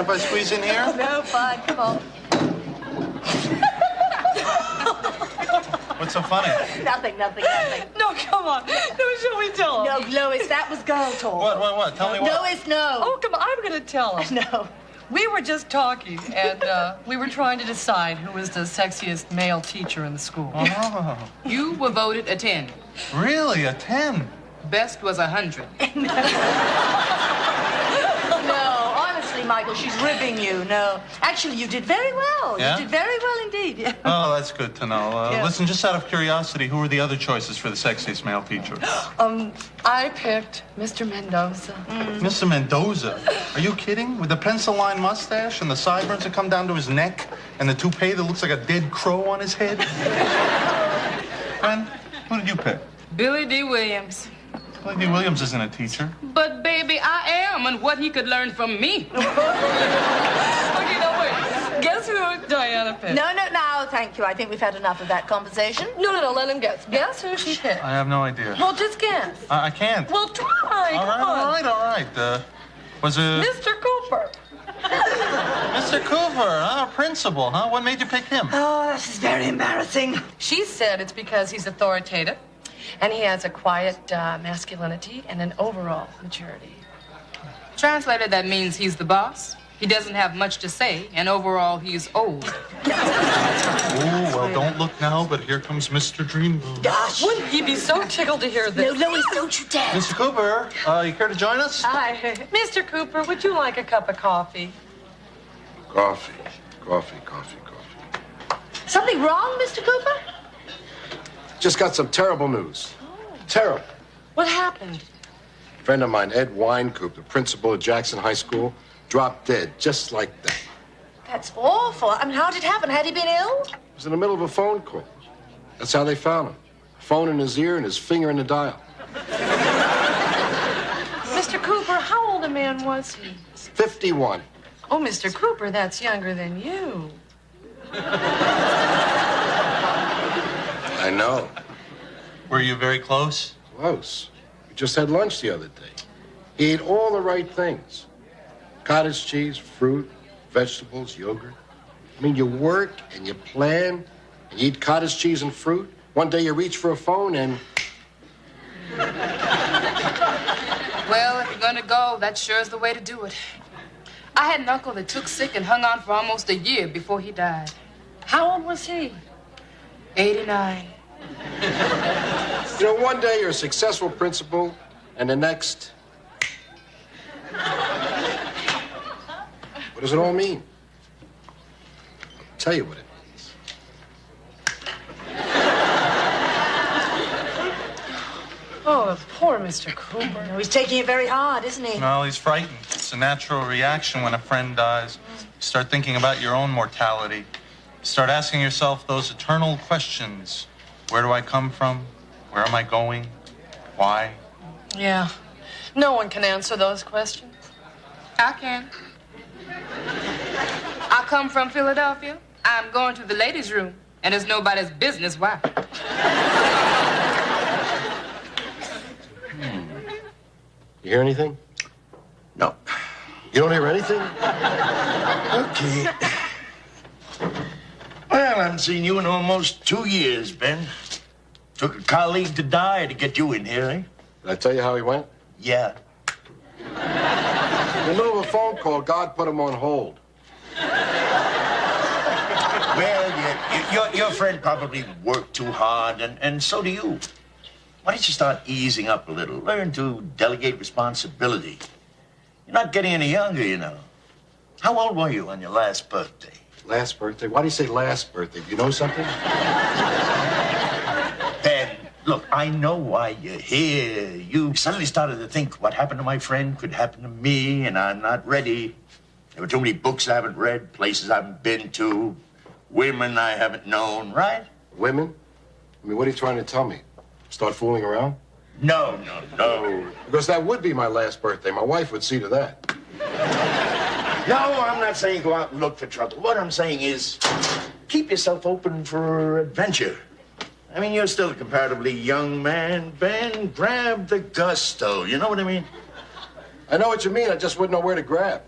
if I squeeze in here? No, fine. Come on. What's so funny? Nothing. No, come on. No, shall we tell him? No, Lois, that was girl talk. What? Tell me what. Lois, no. Oh, come on. I'm going to tell him. No. We were just talking, and we were trying to decide who was the sexiest male teacher in the school. Oh. You were voted a 10. Really? A 10? Best was 100. No, honestly, Michael, she's ribbing you. No. Actually, you did very well. Yeah? You did very well indeed. Yeah. Oh, that's good to know. Yeah. Listen, just out of curiosity, who were the other choices for the sexiest male teacher? I picked Mr. Mendoza. Mr. Mendoza. Are you kidding? With the pencil-line mustache and the sideburns that come down to his neck and the toupee that looks like a dead crow on his head? Friend, who did you pick? Billy D. Williams. Billy D. Williams isn't a teacher. But, baby, I am, and what he could learn from me. Okay, no, wait. Guess who Diana picked? No, thank you. I think we've had enough of that conversation. No, let him guess. Guess who she picked? I have no idea. Well, just guess. I can't. Well, try. All right. Was it... Mr. Cooper. Mr. Cooper, principal, huh? What made you pick him? Oh, this is very embarrassing. She said it's because he's authoritative, and he has a quiet masculinity and an overall maturity. Translated, that means he's the boss. He doesn't have much to say, and overall, he's old. Oh, well, don't look now, but here comes Mr. Dreamboat. Gosh. Wouldn't he be so tickled to hear this? No, Lois, don't you dare. Mr. Cooper, you care to join us? Hi. Mr. Cooper, would you like a cup of coffee? Coffee. Something wrong, Mr. Cooper? Just got some terrible news. Terrible. What happened? A friend of mine, Ed Winecoop, the principal at Jackson High School, dropped dead just like that. That's awful. I mean, how did it happen? Had he been ill? He was in the middle of a phone call. That's how they found him. Phone in his ear and his finger in the dial. Mr. Cooper, how old a man was he? 51. Oh, Mr. Cooper, that's younger than you. I know. Were you very close? Close. We just had lunch the other day. He ate all the right things. Cottage cheese, fruit, vegetables, yogurt. I mean, you work and you plan and you eat cottage cheese and fruit. One day you reach for a phone and... Well, if you're gonna go, that sure is the way to do it. I had an uncle that took sick and hung on for almost a year before he died. How old was he? 89. You know, one day you're a successful principal and the next... What does it all mean? I'll tell you what it means. Oh, poor Mr. Cooper. No, he's taking it very hard, isn't he? Well, he's frightened. It's a natural reaction when a friend dies. You start thinking about your own mortality. You start asking yourself those eternal questions. Where do I come from? Where am I going? Why? Yeah. No one can answer those questions. I can. I come from Philadelphia. I'm going to the ladies' room, and it's nobody's business why. You hear anything? No. You don't hear anything? Okay. Well, I haven't seen you in almost 2 years, Ben. Took a colleague to die to get you in here, eh? Did I tell you how he went? Yeah. In the middle of a phone call, God put him on hold. Well, your friend probably worked too hard, and so do you. Why don't you start easing up a little? Learn to delegate responsibility. You're not getting any younger, you know. How old were you on your last birthday? Last birthday? Why do you say last birthday? Do you know something? Ben, look, I know why you're here. You suddenly started to think what happened to my friend could happen to me, and I'm not ready. There were too many books I haven't read, places I haven't been to, women I haven't known, right? Women? I mean, what are you trying to tell me? Start fooling around? No. Because that would be my last birthday. My wife would see to that. No, I'm not saying go out and look for trouble. What I'm saying is keep yourself open for adventure. I mean, you're still a comparatively young man, Ben. Grab the gusto. You know what I mean? I know what you mean. I just wouldn't know where to grab.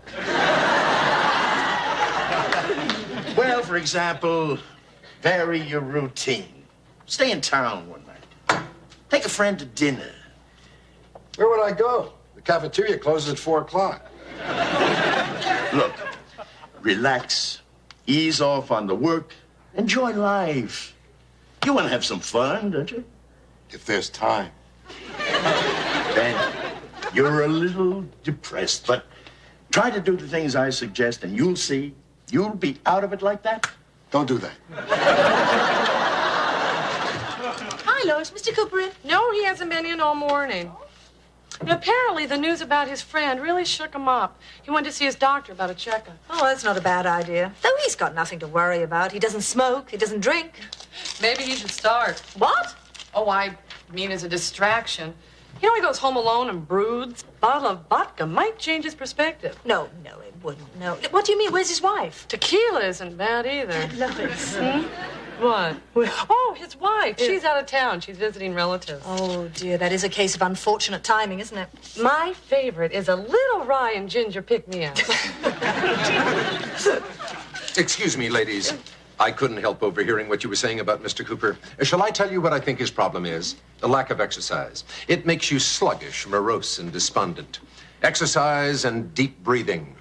Well, for example, vary your routine. Stay in town one night. Take a friend to dinner. Where would I go? The cafeteria closes at 4 o'clock. Look, relax, ease off on the work, enjoy life. You want to have some fun, don't you? If there's time. Ben, you're a little depressed, but try to do the things I suggest, and you'll see. You'll be out of it like that. Don't do that. Hi, Lois. Mr. Cooper in? No, he hasn't been in all morning. And apparently, the news about his friend really shook him up. He went to see his doctor about a checkup. Oh, that's not a bad idea. Though he's got nothing to worry about. He doesn't smoke. He doesn't drink. Maybe he should start. What? Oh, I mean as a distraction. You know, he goes home alone and broods. A bottle of vodka might change his perspective. No, it wouldn't. No. What do you mean? Where's his wife? Tequila isn't bad either. Lois. What? Oh, his wife. She's out of town. She's visiting relatives. Oh, dear. That is a case of unfortunate timing, isn't it? My favorite is a little rye and ginger pick-me-up. Excuse me, ladies. I couldn't help overhearing what you were saying about Mr. Cooper. Shall I tell you what I think his problem is? The lack of exercise. It makes you sluggish, morose, and despondent. Exercise and deep breathing.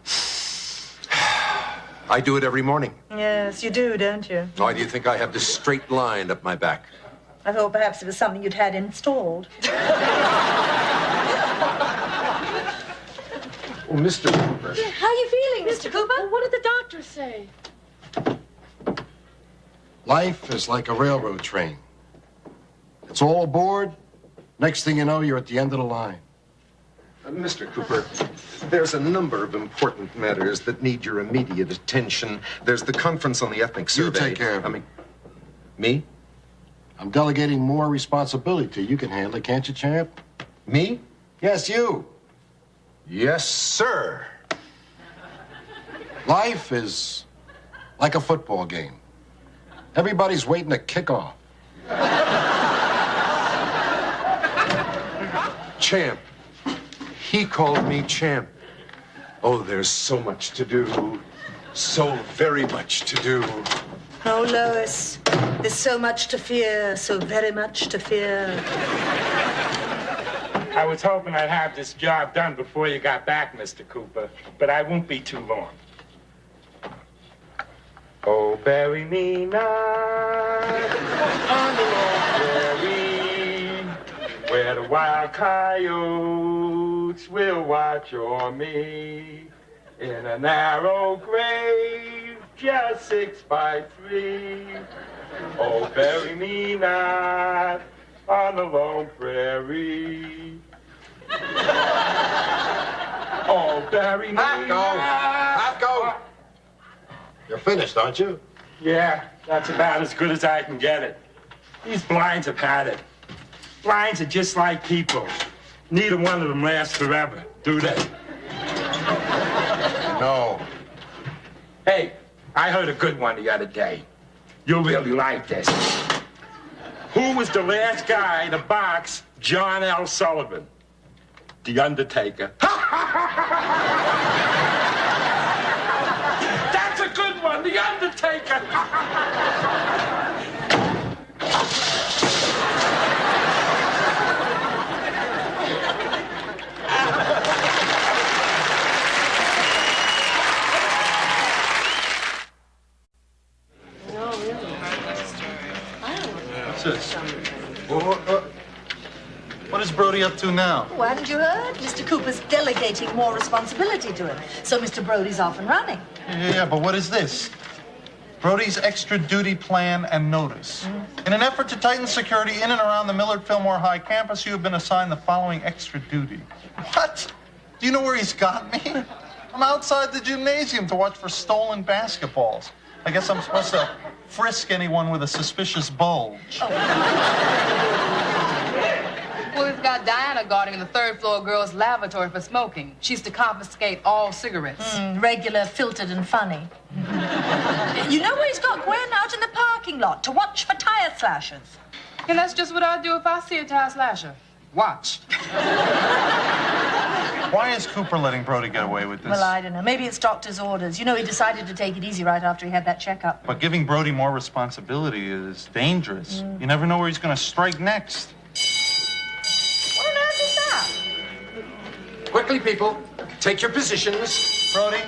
I do it every morning. Yes, you do, don't you? Why do you think I have this straight line up my back? I thought perhaps it was something you'd had installed. Oh, Mr. Cooper. Yeah, how are you feeling, Mr. Cooper? Well, what did the doctor say? Life is like a railroad train. It's all aboard. Next thing you know, you're at the end of the line. Mr. Cooper, there's a number of important matters that need your immediate attention. There's the conference on the ethnic You survey. take care of it. I mean, me? I'm delegating more responsibility to you. You can handle it, can't you, champ? Me? Yes, you. Yes, sir. Life is like a football game. Everybody's waiting to kick off. Champ. He called me champ. Oh, there's so much to do. So very much to do. Oh, Lois, there's so much to fear, so very much to fear. I was hoping I'd have this job done before you got back, Mr. Cooper, but I won't be too long. Oh, bury me not on the old prairie, where the wild coyotes will watch o'er me, in a narrow grave just 6 by 3. Oh, bury me not on the lone prairie. Oh, bury me not. Go. You're finished, aren't you? Yeah, that's about as good as I can get it. These blinds have had it. Blinds are just like people. Neither one of them lasts forever, do they? No. Hey, I heard a good one the other day. You'll really like this. Who was the last guy to box John L. Sullivan? The Undertaker. That's a good one, The Undertaker. What is Brody up to now? Oh, hadn't you heard? Mr. Cooper's delegating more responsibility to him. So Mr. Brody's off and running. Yeah, but what is this? Brody's extra duty plan and notice. In an effort to tighten security in and around the Millard Fillmore High campus, you have been assigned the following extra duty. What? Do you know where he's got me? I'm outside the gymnasium to watch for stolen basketballs. I guess I'm supposed to frisk anyone with a suspicious bulge. Well, we've got Diana guarding the 3rd floor girls' lavatory for smoking. She's to confiscate all cigarettes. Regular, filtered, and funny. You know where he's got Gwen? Out in the parking lot to watch for tire slashers. And that's just what I'd do if I see a tire slasher. Watch. Why is Cooper letting Brody get away with this? Well, I don't know. Maybe it's doctor's orders. You know, he decided to take it easy right after he had that checkup. But giving Brody more responsibility is dangerous. You never know where he's going to strike next. What on earth is that? Quickly, people, take your positions. Brody,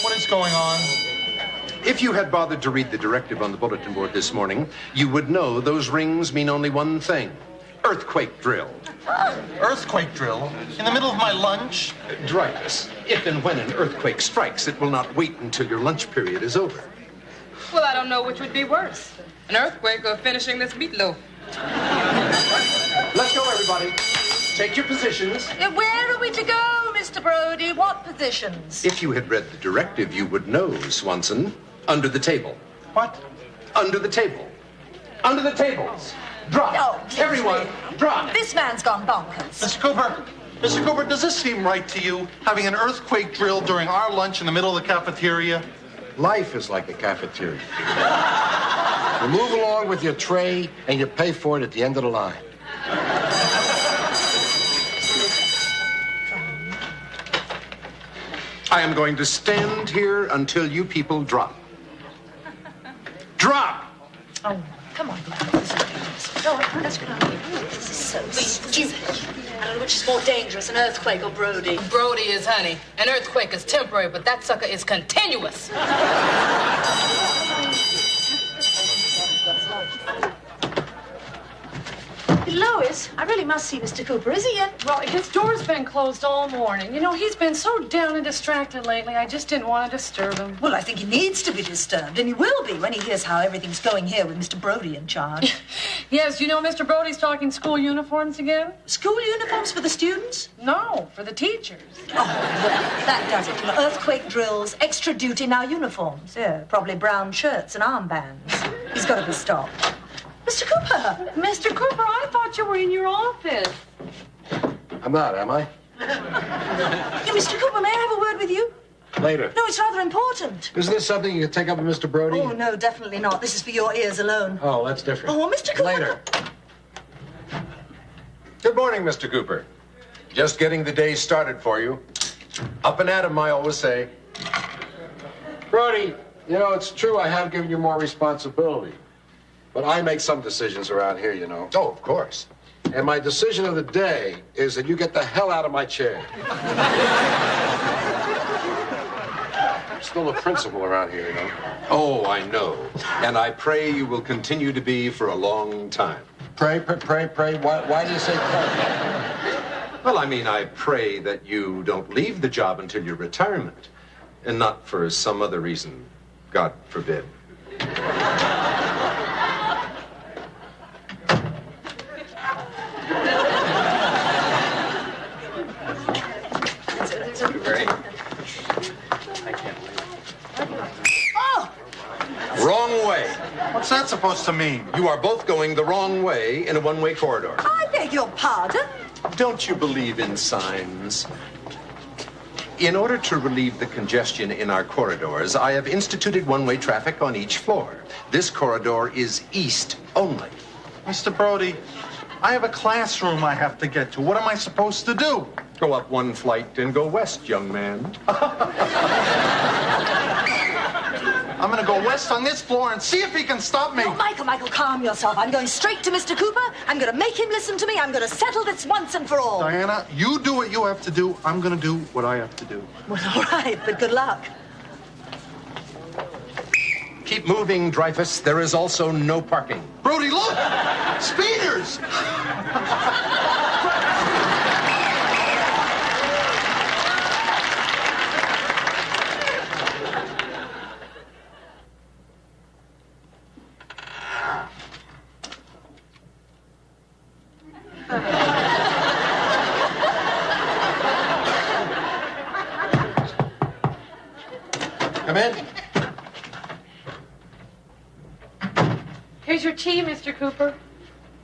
what is going on? If you had bothered to read the directive on the bulletin board this morning, you would know those rings mean only one thing. Earthquake drill. Earthquake drill? In the middle of my lunch? Dreyfus, if and when an earthquake strikes, it will not wait until your lunch period is over. Well, I don't know which would be worse, an earthquake or finishing this meatloaf. Let's go, everybody. Take your positions. Where are we to go, Mr. Brody? What positions? If you had read the directive, you would know, Swanson. Under the table. What? Under the table. Under the tables. Drop. Oh, please, Everyone, drop. This man's gone bonkers. Mr. Cooper, does this seem right to you? Having an earthquake drill during our lunch in the middle of the cafeteria? Life is like a cafeteria. You move along with your tray, and you pay for it at the end of the line. I am going to stand here until you people drop. Drop! Oh, come on, Gladys. Go on, let's go. This is so stupid. I don't know which is more dangerous, an earthquake or Brody. Brody is, honey. An earthquake is temporary, but that sucker is continuous. Lois, I really must see Mr. Cooper. Is he in? Well, his door's been closed all morning. You know, he's been so down and distracted lately, I just didn't want to disturb him. Well, I think he needs to be disturbed, and he will be when he hears how everything's going here with Mr. Brody in charge. Yes, you know Mr. Brody's talking school uniforms again? School uniforms for the students? No, for the teachers. Oh, well, that does it. You know, earthquake drills, extra duty, now uniforms. Yeah, probably brown shirts and armbands. He's got to be stopped. Mr. Cooper! Mr. Cooper, I thought you were in your office. I'm not, am I? Yeah, Mr. Cooper, may I have a word with you? Later. No, it's rather important. Isn't this something you can take up with Mr. Brody? Oh, no, definitely not. This is for your ears alone. Oh, that's different. Oh, Mr. Cooper. Later. Good morning, Mr. Cooper. Just getting the day started for you. Up and at 'em, I always say. Brody, you know, it's true I have given you more responsibility. But I make some decisions around here, you know. Oh, of course. And my decision of the day is that you get the hell out of my chair. I'm still a principal around here, you know. Oh, I know. And I pray you will continue to be for a long time. Pray. Why do you say pray? Well, I mean, I pray that you don't leave the job until your retirement, and not for some other reason, God forbid. Oh! Wrong way. What's that supposed to mean? You are both going the wrong way in a one-way corridor. I beg your pardon? Don't you believe in signs? In order to relieve the congestion in our corridors, I have instituted one-way traffic on each floor. This corridor is east only. Mr. Brody, I have a classroom I have to get to. What am I supposed to do? Go up one flight and go west, young man. I'm going to go west on this floor and see if he can stop me. No, Michael, calm yourself. I'm going straight to Mr. Cooper. I'm going to make him listen to me. I'm going to settle this once and for all. Diana, you do what you have to do. I'm going to do what I have to do. Well, all right, but good luck. Keep moving, Dreyfus. There is also no parking. Brody, look! Speeders! Come in. Here's your tea, Mr. Cooper.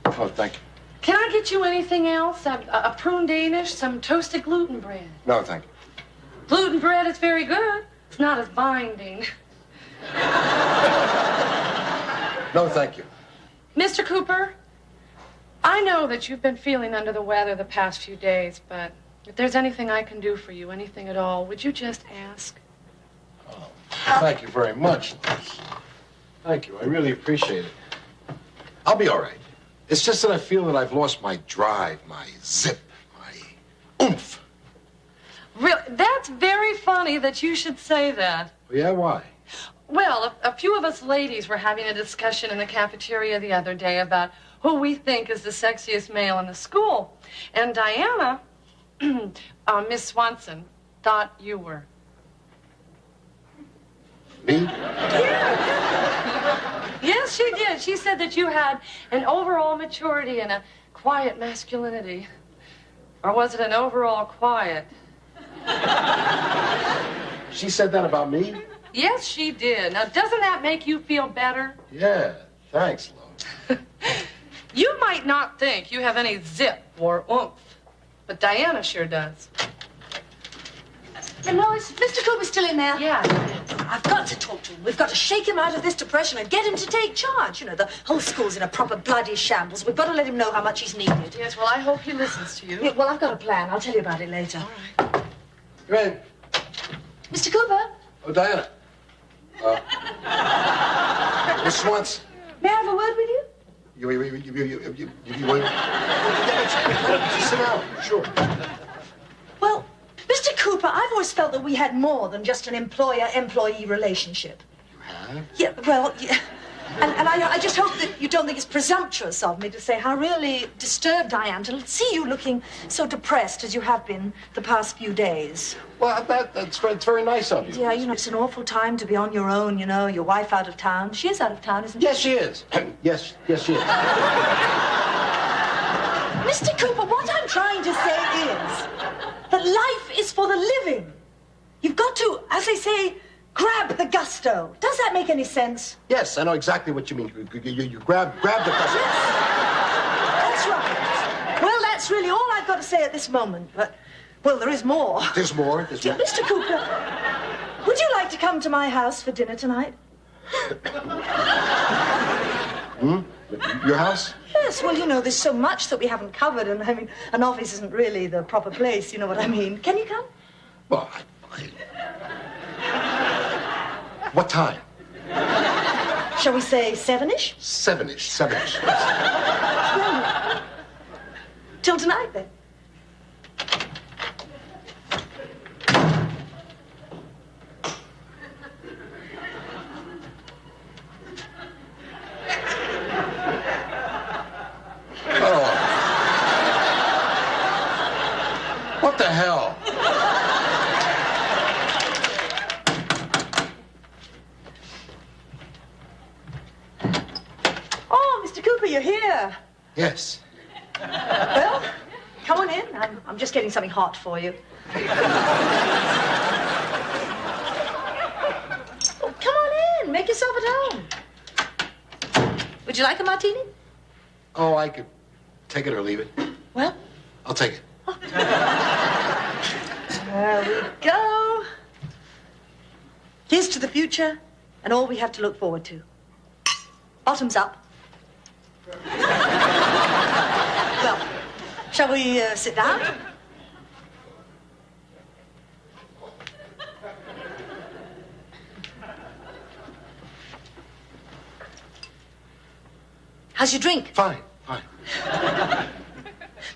Oh, thank you. Can I get you anything else? A prune Danish, some toasted gluten bread. No, thank you. Gluten bread is very good. It's not as binding. No, thank you. Mr. Cooper, I know that you've been feeling under the weather the past few days, but If there's anything I can do for you, anything at all, would you just ask? Oh, thank you very much, Lois. Thank you. I really appreciate it. I'll be all right. It's just that I feel that I've lost my drive, my zip, my oomph. Really? That's very funny that you should say that. Yeah, why? Well, a few of us ladies were having a discussion in the cafeteria the other day about who we think is the sexiest male in the school. And Diana, Miss Swanson, thought you were. Me? Yes, she did. She said that you had an overall maturity and a quiet masculinity. Or was it an overall quiet? She said that about me? Yes, she did. Now, doesn't that make you feel better? Yeah, thanks, Lois. You might not think you have any zip or oomph, but Diana sure does. Hey, Lois, Mr. Cooper's still in there? Yeah. I've got to talk to him. We've got to shake him out of this depression and get him to take charge. You know, the whole school's in a proper bloody shambles. We've got to let him know how much he's needed. Yes, well, I hope he listens to you. Yeah, well, I've got a plan. I'll tell you about it later. All right. Come in. Mr. Cooper? Oh, Diana. Miss Swanson. May I have a word with you? You want... Just sit down. Sure. Well, Mr. Cooper, I've always felt that we had more than just an employer-employee relationship. You have? Yeah, well, yeah. And I just hope that you don't think it's presumptuous of me to say how really disturbed I am to see you looking so depressed as you have been the past few days. Well, it's very nice of you. Yeah, you know, it's an awful time to be on your own, you know, your wife out of town. She is out of town, isn't she? Yes, she is. Yes, she is. Mr. Cooper, what I'm trying to say is that life is for the living. You've got to, as they say, grab the gusto. Does that make any sense? Yes, I know exactly what you mean. You grab the gusto. That's right. Well, that's really all I've got to say at this moment. But, well, there is more. There's more. Mr. Cooper, would you like to come to my house for dinner tonight? Your house? Yes, well, you know, there's so much that we haven't covered, and I mean, an office isn't really the proper place, you know what I mean. Can you come? Well, what time? Shall we say 7-ish? 7-ish. Well, till tonight, then. What the hell? Oh, Mr. Cooper, you're here. Yes. Well, come on in. I'm just getting something hot for you. Oh, come on in. Make yourself at home. Would you like a martini? Oh, I could take it or leave it. Well, I'll take it. there we go. Here's to the future and all we have to look forward to. Bottoms up. Well, shall we sit down? How's your drink? Fine.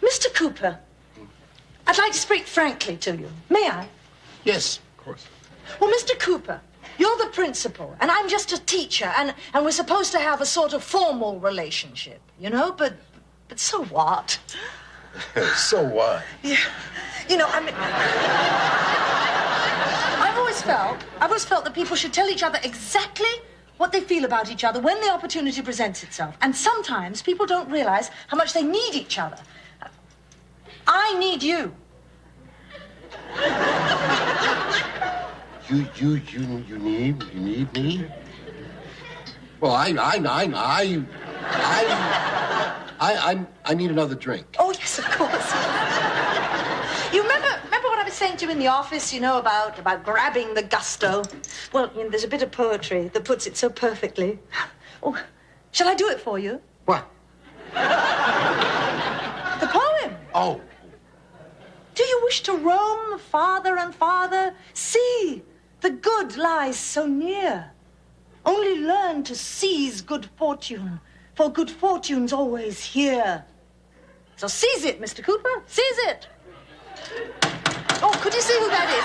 Mr. Cooper, I'd like to speak frankly to you. May I? Yes, of course. Well, Mr. Cooper, you're the principal, and I'm just a teacher, and we're supposed to have a sort of formal relationship, you know, but so what? So what? Yeah, you know, I mean, I've always felt that people should tell each other exactly what they feel about each other when the opportunity presents itself. And sometimes people don't realize how much they need each other. I need you. You need me? Well, I need another drink. Oh, yes, of course. You remember what I was saying to you in the office, you know, about grabbing the gusto? Well, you know, there's a bit of poetry that puts it so perfectly. Oh, shall I do it for you? What? The poem. Oh. Do you wish to roam farther and farther? See, the good lies so near. Only learn to seize good fortune, for good fortune's always here. So seize it, Mr. Cooper, seize it. Oh, could you see who that is?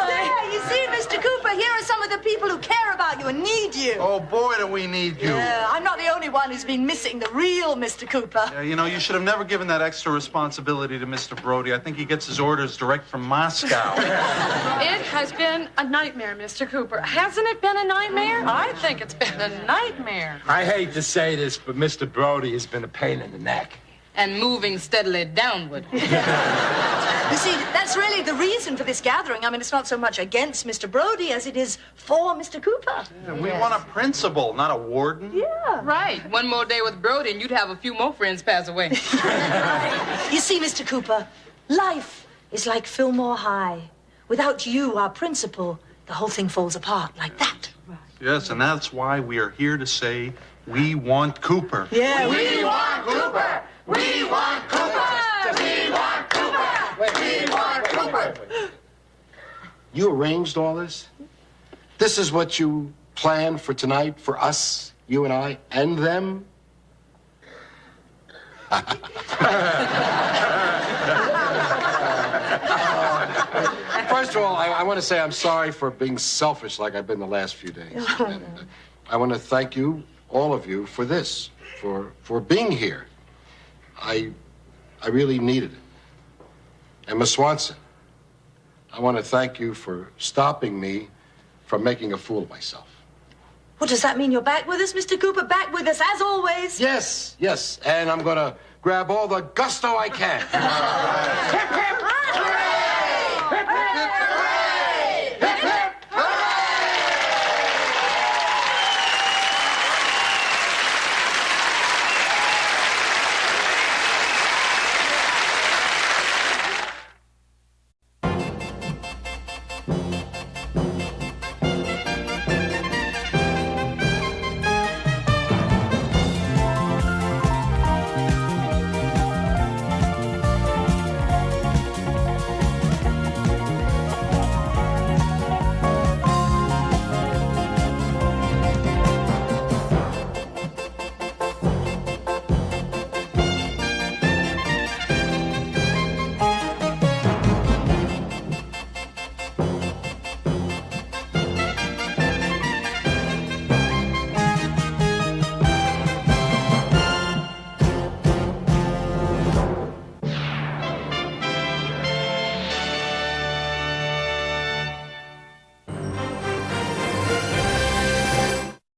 There, you see, Mr. Cooper, here are some of the people who care about you and need you. Oh, boy, do we need you. Yeah, I'm not the only one who's been missing the real Mr. Cooper. Yeah, you know, you should have never given that extra responsibility to Mr. Brody. I think he gets his orders direct from Moscow. It has been a nightmare, Mr. Cooper. Hasn't it been a nightmare? I think it's been a nightmare. I hate to say this, but Mr. Brody has been a pain in the neck. And moving steadily downward. You see, that's really the reason for this gathering. I mean, it's not so much against Mr. Brody as it is for Mr. Cooper. Yeah, we want a principal, not a warden. Yeah. Right. One more day with Brody and you'd have a few more friends pass away. You see, Mr. Cooper, life is like Fillmore High. Without you, our principal, the whole thing falls apart like that. Yes, and that's why we are here to say we want Cooper. Yeah, We want Cooper! We want Cooper! We want Cooper! We want Cooper! You arranged all this? This is what you planned for tonight, for us, you and I, and them? First of all, I want to say I'm sorry for being selfish like I've been the last few days. And, I want to thank you, all of you, for this, for being here. I really needed it. And Miss Swanson, I want to thank you for stopping me from making a fool of myself. What does that mean? You're back with us, Mr. Cooper? Back with us, as always? Yes, yes. And I'm going to grab all the gusto I can. Hip, hip.